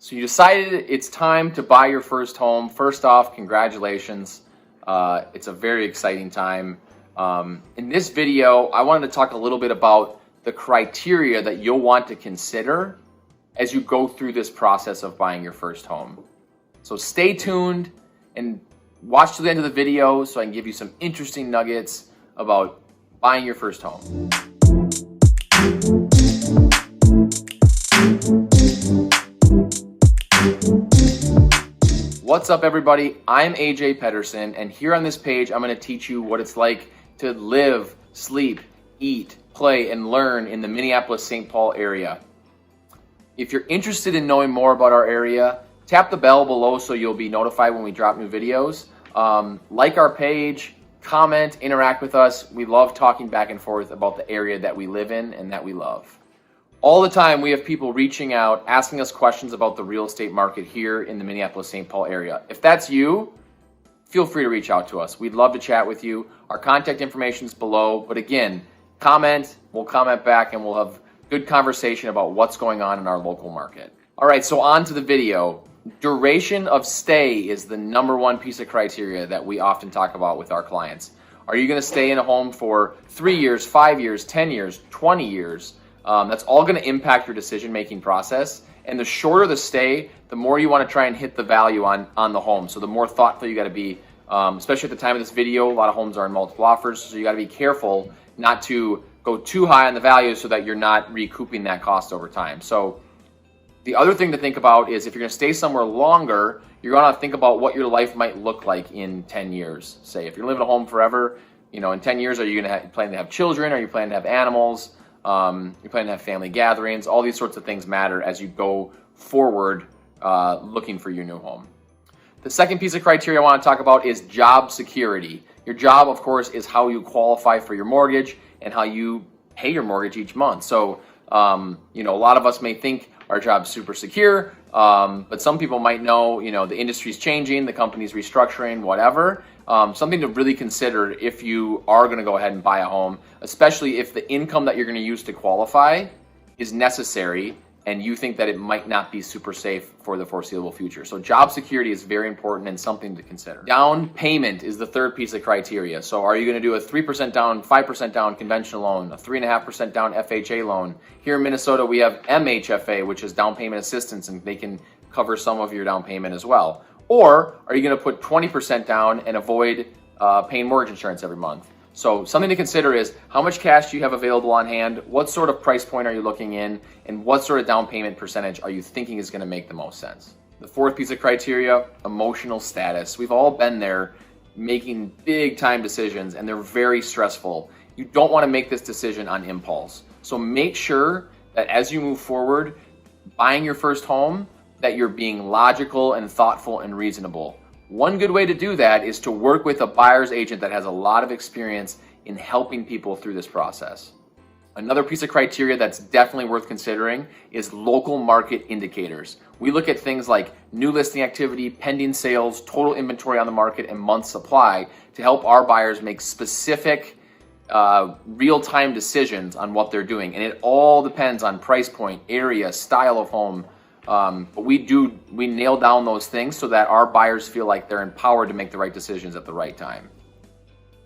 So you decided it's time to buy your first home. First off, congratulations. It's a very exciting time. In this video, I wanted to talk a little bit about the criteria that you'll want to consider as you go through this process of buying your first home. So stay tuned and watch to the end of the video so I can give you some interesting nuggets about buying your first home. What's up, everybody? I'm AJ Pedersen, and here on this page, I'm going to teach you what it's like to live, sleep, eat, play, and learn in the Minneapolis-St. Paul area. If you're interested in knowing more about our area, tap the bell below so you'll be notified when we drop new videos. Like our page, comment, interact with us. We love talking back and forth about the area that we live in and that we love. All the time, we have people reaching out, asking us questions about the real estate market here in the Minneapolis-St. Paul area. If that's you, feel free to reach out to us. We'd love to chat with you. Our contact information is below. But again, comment, we'll comment back, and we'll have good conversation about what's going on in our local market. All right, so on to the video. Duration of stay is the number one piece of criteria that we often talk about with our clients. Are you going to stay in a home for 3 years, 5 years, 10 years, 20 years? That's all going to impact your decision-making process. And the shorter the stay, the more you want to try and hit the value on the home. So the more thoughtful you got to be, especially at the time of this video. A lot of homes are in multiple offers, so you got to be careful not to go too high on the value so that you're not recouping that cost over time. So the other thing to think about is if you're going to stay somewhere longer, you're going to think about what your life might look like in 10 years. Say if you're living at home forever, in 10 years, are you going to plan to have children? Are you planning to have animals? You're planning to have family gatherings. All these sorts of things matter as you go forward looking for your new home. The second piece of criteria I want to talk about is job security. Your job, of course, is how you qualify for your mortgage and how you pay your mortgage each month. So, a lot of us may think our job's super secure, but some people might know, the industry's changing, the company's restructuring, whatever. Something to really consider if you are going to go ahead and buy a home, especially if the income that you're going to use to qualify is necessary and you think that it might not be super safe for the foreseeable future. So job security is very important and something to consider. Down payment is the third piece of criteria. So are you going to do a 3% down, 5% down conventional loan, a 3.5% down FHA loan? Here in Minnesota, we have MHFA, which is down payment assistance, and they can cover some of your down payment as well. Or are you going to put 20% down and avoid paying mortgage insurance every month? So something to consider is how much cash do you have available on hand, what sort of price point are you looking in, and what sort of down payment percentage are you thinking is going to make the most sense? The fourth piece of criteria, emotional status. We've all been there making big time decisions, and they're very stressful. You don't want to make this decision on impulse. So make sure that as you move forward, buying your first home, that you're being logical and thoughtful and reasonable. One good way to do that is to work with a buyer's agent that has a lot of experience in helping people through this process. Another piece of criteria that's definitely worth considering is local market indicators. We look at things like new listing activity, pending sales, total inventory on the market, and month supply to help our buyers make specific real-time decisions on what they're doing. And it all depends on price point, area, style of home. But we nail down those things so that our buyers feel like they're empowered to make the right decisions at the right time.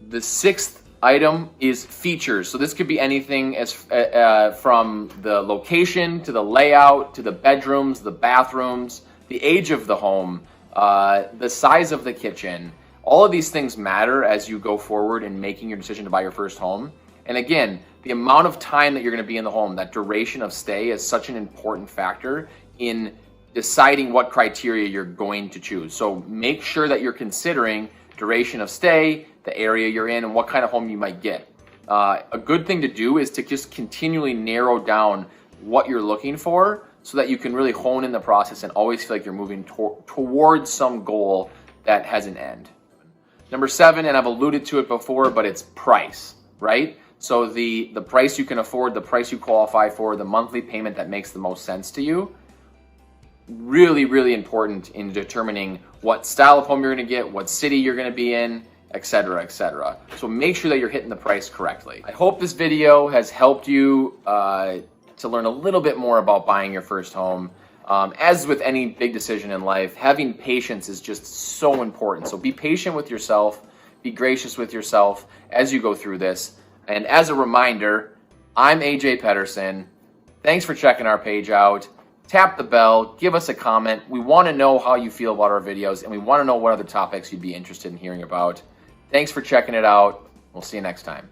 The sixth item is features. So this could be anything as from the location to the layout to the bedrooms, the bathrooms, the age of the home, the size of the kitchen. All of these things matter as you go forward in making your decision to buy your first home. And again, the amount of time that you're going to be in the home, that duration of stay, is such an important factor in deciding what criteria you're going to choose. So make sure that you're considering duration of stay, the area you're in, and what kind of home you might get. A good thing to do is to just continually narrow down what you're looking for so that you can really hone in the process and always feel like you're moving towards some goal that has an end. Number 7, and I've alluded to it before, but it's price, right? So the price you can afford, the price you qualify for, the monthly payment that makes the most sense to you. Really, really important in determining what style of home you're going to get, what city you're going to be in, etc., etc. So make sure that you're hitting the price correctly. I hope this video has helped you to learn a little bit more about buying your first home. As with any big decision in life, having patience is just so important. So be patient with yourself, be gracious with yourself as you go through this. And as a reminder, I'm AJ Pedersen. Thanks for checking our page out. Tap the bell, give us a comment. We want to know how you feel about our videos, and we want to know what other topics you'd be interested in hearing about. Thanks for checking it out. We'll see you next time.